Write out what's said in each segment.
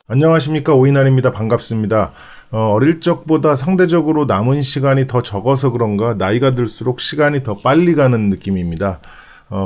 안녕하십니까, 오이날입니다. 반갑습니다. 어릴 적보다 상대적으로 남은 시간이 더 적어서 그런가 나이가 들수록 시간이 더 빨리 가는 느낌입니다.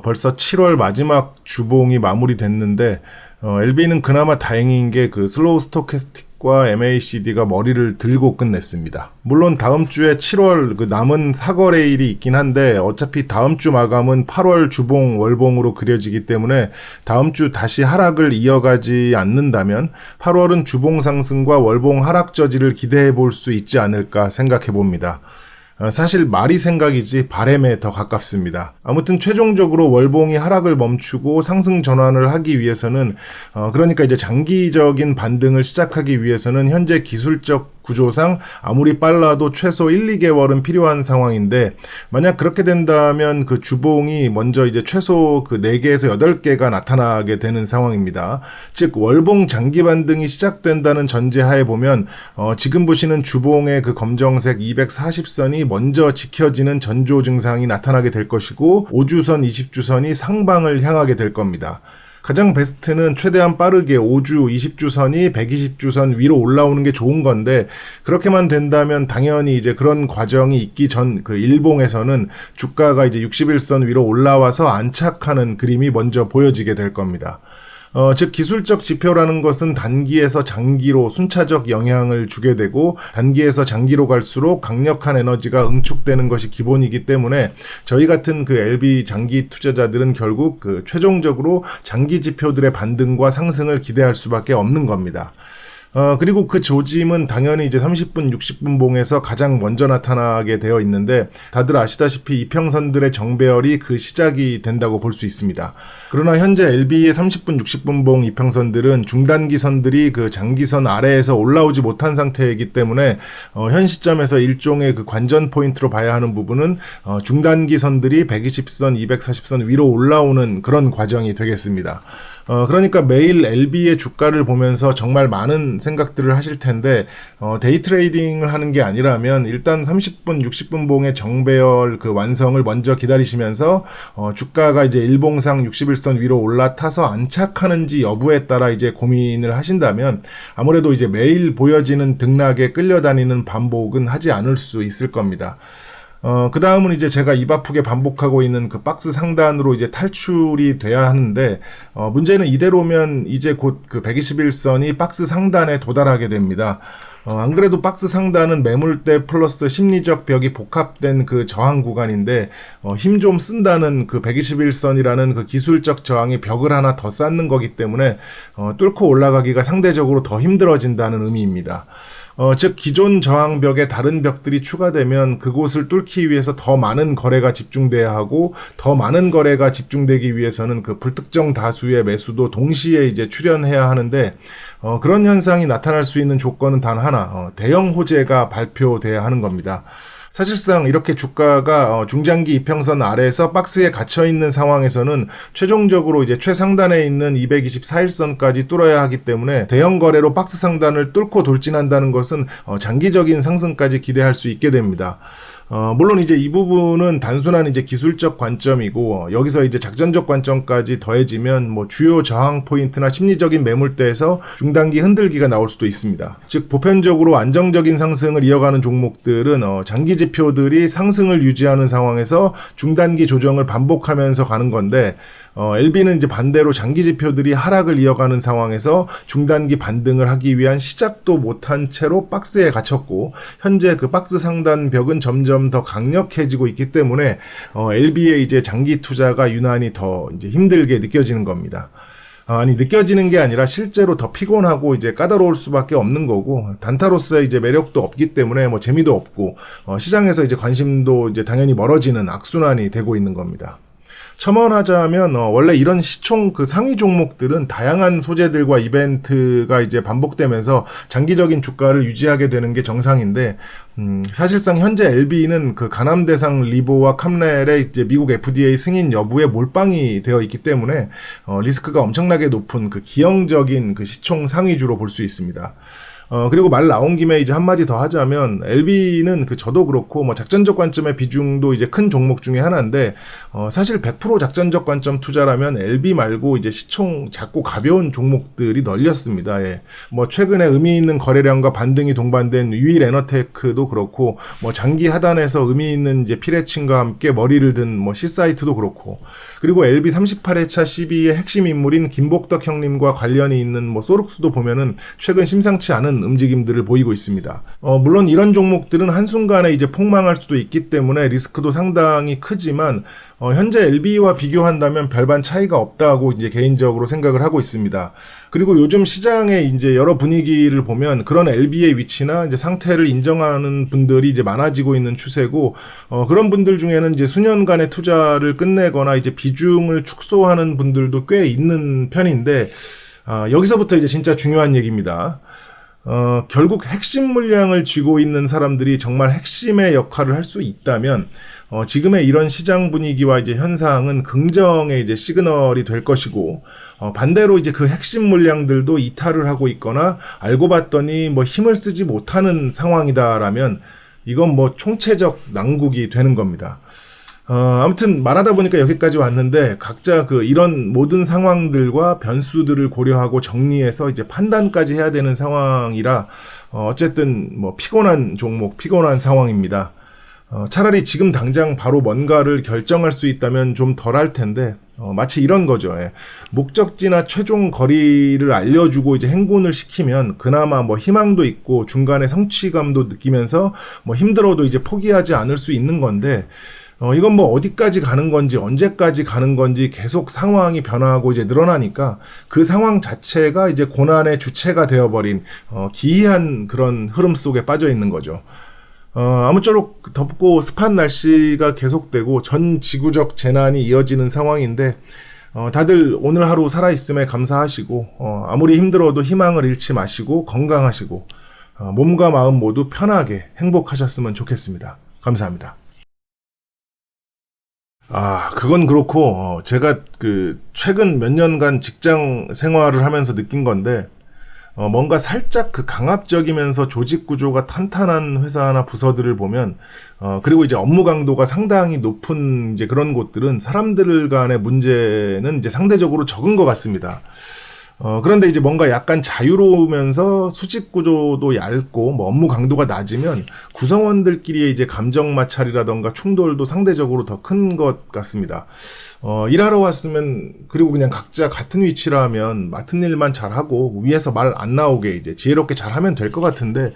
벌써 7월 마지막 주봉이 마무리됐는데 LB는 그나마 다행인 게 그 슬로우 스토캐스틱과 MACD가 머리를 들고 끝냈습니다. 물론 다음 주에 7월 그 남은 사거래일이 있긴 한데 어차피 다음 주 마감은 8월 주봉 월봉으로 그려지기 때문에 다음 주 다시 하락을 이어가지 않는다면 8월은 주봉 상승과 월봉 하락 저지를 기대해 볼 수 있지 않을까 생각해 봅니다. 사실 말이 생각이지 바램에 더 가깝습니다. 아무튼 최종적으로 월봉이 하락을 멈추고 상승 전환을 하기 위해서는 그러니까 이제 장기적인 반등을 시작하기 위해서는 현재 기술적 구조상 아무리 빨라도 최소 1, 2개월은 필요한 상황인데 만약 그렇게 된다면 그 주봉이 먼저 이제 최소 그 4개에서 8개가 나타나게 되는 상황입니다. 즉 월봉 장기 반등이 시작된다는 전제하에 보면 지금 보시는 주봉의 그 검정색 240선이 먼저 지켜지는 전조 증상이 나타나게 될 것이고 5주선, 20주선이 상방을 향하게 될 겁니다. 가장 베스트는 최대한 빠르게 5주, 20주선이 120주선 위로 올라오는 게 좋은 건데 그렇게만 된다면 당연히 이제 그런 과정이 있기 전 그 일봉에서는 주가가 이제 61선 위로 올라와서 안착하는 그림이 먼저 보여지게 될 겁니다. 즉 기술적 지표라는 것은 단기에서 장기로 순차적 영향을 주게 되고 단기에서 장기로 갈수록 강력한 에너지가 응축되는 것이 기본이기 때문에 저희 같은 그 LB 장기 투자자들은 결국 그 최종적으로 장기 지표들의 반등과 상승을 기대할 수밖에 없는 겁니다. 그리고 그 조짐은 당연히 이제 30분, 60분 봉에서 가장 먼저 나타나게 되어 있는데 다들 아시다시피 이평선들의 정배열이 그 시작이 된다고 볼 수 있습니다. 그러나 현재 LB의 30분, 60분 봉 이평선들은 중단기선들이 그 장기선 아래에서 올라오지 못한 상태이기 때문에 현 시점에서 일종의 그 관전 포인트로 봐야 하는 부분은 중단기선들이 120선, 240선 위로 올라오는 그런 과정이 되겠습니다. 그러니까 매일 LB의 주가를 보면서 정말 많은 생각들을 하실 텐데 데이 트레이딩을 하는 게 아니라면 일단 30분, 60분 봉의 정배열 그 완성을 먼저 기다리시면서 주가가 이제 일봉상 61선 위로 올라타서 안착하는지 여부에 따라 이제 고민을 하신다면 아무래도 이제 매일 보여지는 등락에 끌려다니는 반복은 하지 않을 수 있을 겁니다. 그 다음은 이제 제가 입 아프게 반복하고 있는 그 박스 상단으로 이제 탈출이 돼야 하는데, 문제는 이대로면 이제 곧 그 121선이 박스 상단에 도달하게 됩니다. 안 그래도 박스 상단은 매물대 플러스 심리적 벽이 복합된 그 저항 구간인데, 힘 좀 쓴다는 그 121선이라는 그 기술적 저항의 벽을 하나 더 쌓는 거기 때문에, 뚫고 올라가기가 상대적으로 더 힘들어진다는 의미입니다. 즉 기존 저항벽에 다른 벽들이 추가되면 그곳을 뚫기 위해서 더 많은 거래가 집중돼야 하고 더 많은 거래가 집중되기 위해서는 그 불특정 다수의 매수도 동시에 이제 출현해야 하는데 그런 현상이 나타날 수 있는 조건은 단 하나, 대형 호재가 발표돼야 하는 겁니다. 사실상 이렇게 주가가 중장기 이평선 아래에서 박스에 갇혀있는 상황에서는 최종적으로 이제 최상단에 있는 224일선까지 뚫어야 하기 때문에 대형 거래로 박스 상단을 뚫고 돌진한다는 것은 장기적인 상승까지 기대할 수 있게 됩니다. 물론 이제 이 부분은 단순한 이제 기술적 관점이고 여기서 이제 작전적 관점까지 더해지면 뭐 주요 저항 포인트나 심리적인 매물대에서 중단기 흔들기가 나올 수도 있습니다. 즉 보편적으로 안정적인 상승을 이어가는 종목들은 장기 지표들이 상승을 유지하는 상황에서 중단기 조정을 반복하면서 가는 건데 LB는 이제 반대로 장기 지표들이 하락을 이어가는 상황에서 중단기 반등을 하기 위한 시작도 못한 채로 박스에 갇혔고 현재 그 박스 상단 벽은 점점 더 강력해지고 있기 때문에 LB의 이제 장기 투자가 유난히 더 이제 힘들게 느껴지는 겁니다. 아니 느껴지는 게 아니라 실제로 더 피곤하고 이제 까다로울 수밖에 없는 거고 단타로서의 이제 매력도 없기 때문에 뭐 재미도 없고 시장에서 이제 관심도 이제 당연히 멀어지는 악순환이 되고 있는 겁니다. 첨언하자면 원래 이런 시총 그 상위 종목들은 다양한 소재들과 이벤트가 이제 반복되면서 장기적인 주가를 유지하게 되는 게 정상인데 사실상 현재 LB는 그 가남 대상 리보와 캄렐의 이제 미국 FDA 승인 여부에 몰빵이 되어 있기 때문에 리스크가 엄청나게 높은 그 기형적인 그 시총 상위주로 볼 수 있습니다. 그리고 말 나온 김에 이제 한마디 더 하자면, LB는 저도 그렇고, 뭐, 작전적 관점의 비중도 이제 큰 종목 중에 하나인데, 사실 100% 작전적 관점 투자라면 LB 말고 이제 시총 작고 가벼운 종목들이 널렸습니다. 예. 뭐, 최근에 의미 있는 거래량과 반등이 동반된 유일 에너테크도 그렇고, 뭐, 장기 하단에서 의미 있는 이제 피레친과 함께 머리를 든 뭐, C사이트도 그렇고, 그리고 LB 38회차 12의 핵심 인물인 김복덕 형님과 관련이 있는 뭐, 소룩스도 보면은 최근 심상치 않은 움직임들을 보이고 있습니다. 물론 이런 종목들은 한순간에 이제 폭망할 수도 있기 때문에 리스크도 상당히 크지만, 현재 LB와 비교한다면 별반 차이가 없다고 이제 개인적으로 생각을 하고 있습니다. 그리고 요즘 시장의 이제 여러 분위기를 보면 그런 LB의 위치나 이제 상태를 인정하는 분들이 이제 많아지고 있는 추세고, 그런 분들 중에는 이제 수년간의 투자를 끝내거나 이제 비중을 축소하는 분들도 꽤 있는 편인데, 여기서부터 이제 진짜 중요한 얘기입니다. 결국 핵심 물량을 쥐고 있는 사람들이 정말 핵심의 역할을 할 수 있다면, 지금의 이런 시장 분위기와 이제 현상은 긍정의 이제 시그널이 될 것이고, 반대로 이제 그 핵심 물량들도 이탈을 하고 있거나, 알고 봤더니 뭐 힘을 쓰지 못하는 상황이다라면, 이건 뭐 총체적 난국이 되는 겁니다. 아무튼 말하다 보니까 여기까지 왔는데, 각자 이런 모든 상황들과 변수들을 고려하고 정리해서 이제 판단까지 해야 되는 상황이라, 어쨌든 뭐 피곤한 종목, 피곤한 상황입니다. 차라리 지금 당장 바로 뭔가를 결정할 수 있다면 좀 덜 할 텐데, 마치 이런 거죠. 예. 목적지나 최종 거리를 알려주고 이제 행군을 시키면 그나마 뭐 희망도 있고 중간에 성취감도 느끼면서 뭐 힘들어도 이제 포기하지 않을 수 있는 건데, 이건 뭐 어디까지 가는 건지 언제까지 가는 건지 계속 상황이 변화하고 이제 늘어나니까 그 상황 자체가 이제 고난의 주체가 되어버린 기이한 그런 흐름 속에 빠져 있는 거죠. 아무쪼록 덥고 습한 날씨가 계속되고 전 지구적 재난이 이어지는 상황인데, 다들 오늘 하루 살아있음에 감사하시고, 아무리 힘들어도 희망을 잃지 마시고 건강하시고, 몸과 마음 모두 편하게 행복하셨으면 좋겠습니다. 감사합니다. 그건 그렇고, 제가 최근 몇 년간 직장 생활을 하면서 느낀 건데, 뭔가 살짝 강압적이면서 조직 구조가 탄탄한 회사나 부서들을 보면, 그리고 이제 업무 강도가 상당히 높은 이제 그런 곳들은 사람들 간의 문제는 이제 상대적으로 적은 것 같습니다. 그런데 이제 뭔가 약간 자유로우면서 수직 구조도 얇고 뭐 업무 강도가 낮으면 구성원들끼리의 이제 감정 마찰이라던가 충돌도 상대적으로 더 큰 것 같습니다. 일하러 왔으면, 그리고 그냥 각자 같은 위치라면 맡은 일만 잘하고 위에서 말 안 나오게 이제 지혜롭게 잘하면 될 것 같은데,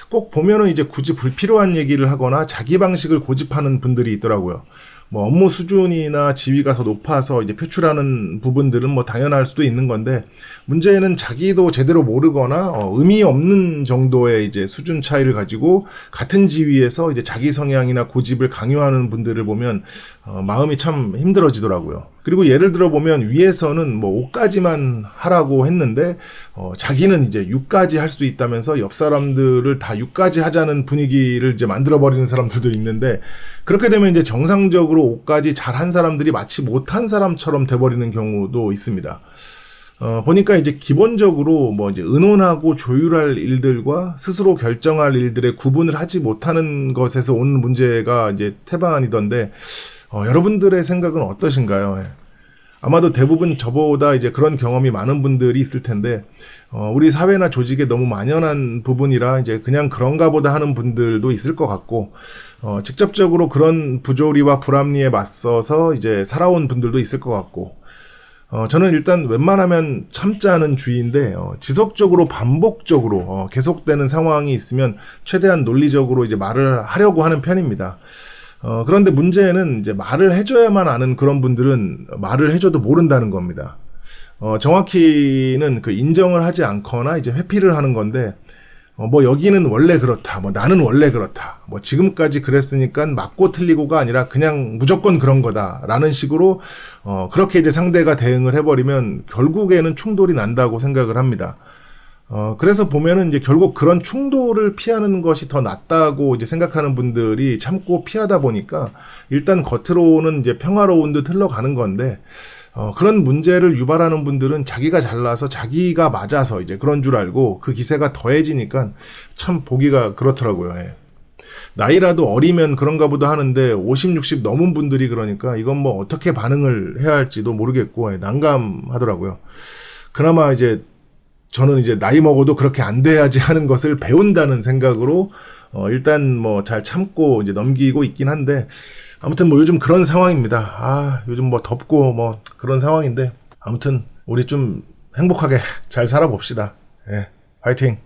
꼭 보면은 이제 굳이 불필요한 얘기를 하거나 자기 방식을 고집하는 분들이 있더라고요. 뭐 업무 수준이나 지위가 더 높아서 이제 표출하는 부분들은 뭐 당연할 수도 있는 건데, 문제는 자기도 제대로 모르거나 의미 없는 정도의 이제 수준 차이를 가지고 같은 지위에서 이제 자기 성향이나 고집을 강요하는 분들을 보면 마음이 참 힘들어지더라고요. 그리고 예를 들어 보면 위에서는 뭐 5까지만 하라고 했는데 자기는 이제 6까지 할 수 있다면서 옆 사람들을 다 6까지 하자는 분위기를 이제 만들어 버리는 사람들도 있는데, 그렇게 되면 이제 정상적으로 5까지 잘한 사람들이 마치 못한 사람처럼 돼버리는 경우도 있습니다. 보니까 이제 기본적으로 뭐 이제 의논하고 조율할 일들과 스스로 결정할 일들의 구분을 하지 못하는 것에서 오는 문제가 이제 태반이던데, 여러분들의 생각은 어떠신가요? 아마도 대부분 저보다 이제 그런 경험이 많은 분들이 있을 텐데, 우리 사회나 조직에 너무 만연한 부분이라 이제 그냥 그런가 보다 하는 분들도 있을 것 같고, 직접적으로 그런 부조리와 불합리에 맞서서 이제 살아온 분들도 있을 것 같고, 저는 일단 웬만하면 참자는 주의인데, 지속적으로 반복적으로 계속되는 상황이 있으면 최대한 논리적으로 이제 말을 하려고 하는 편입니다. 그런데 문제는 이제 말을 해줘야만 아는 그런 분들은 말을 해줘도 모른다는 겁니다. 정확히는 인정을 하지 않거나 이제 회피를 하는 건데, 뭐 여기는 원래 그렇다, 뭐 나는 원래 그렇다, 뭐 지금까지 그랬으니까 맞고 틀리고가 아니라 그냥 무조건 그런 거다라는 식으로 그렇게 이제 상대가 대응을 해버리면 결국에는 충돌이 난다고 생각을 합니다. 그래서 보면은 이제 결국 그런 충돌을 피하는 것이 더 낫다고 이제 생각하는 분들이 참고 피하다 보니까 일단 겉으로는 이제 평화로운 듯 흘러가는 건데, 그런 문제를 유발하는 분들은 자기가 잘나서 자기가 맞아서 이제 그런 줄 알고 그 기세가 더해지니까 참 보기가 그렇더라고요. 예. 나이라도 어리면 그런가 보다 하는데 50, 60 넘은 분들이 그러니까 이건 뭐 어떻게 반응을 해야 할지도 모르겠고 난감하더라고요. 그나마 이제 저는 이제 나이 먹어도 그렇게 안 돼야지 하는 것을 배운다는 생각으로 일단 뭐 잘 참고 이제 넘기고 있긴 한데 아무튼 뭐 요즘 그런 상황입니다. 요즘 뭐 덥고 뭐 그런 상황인데 아무튼 우리 좀 행복하게 잘 살아봅시다. 예, 화이팅!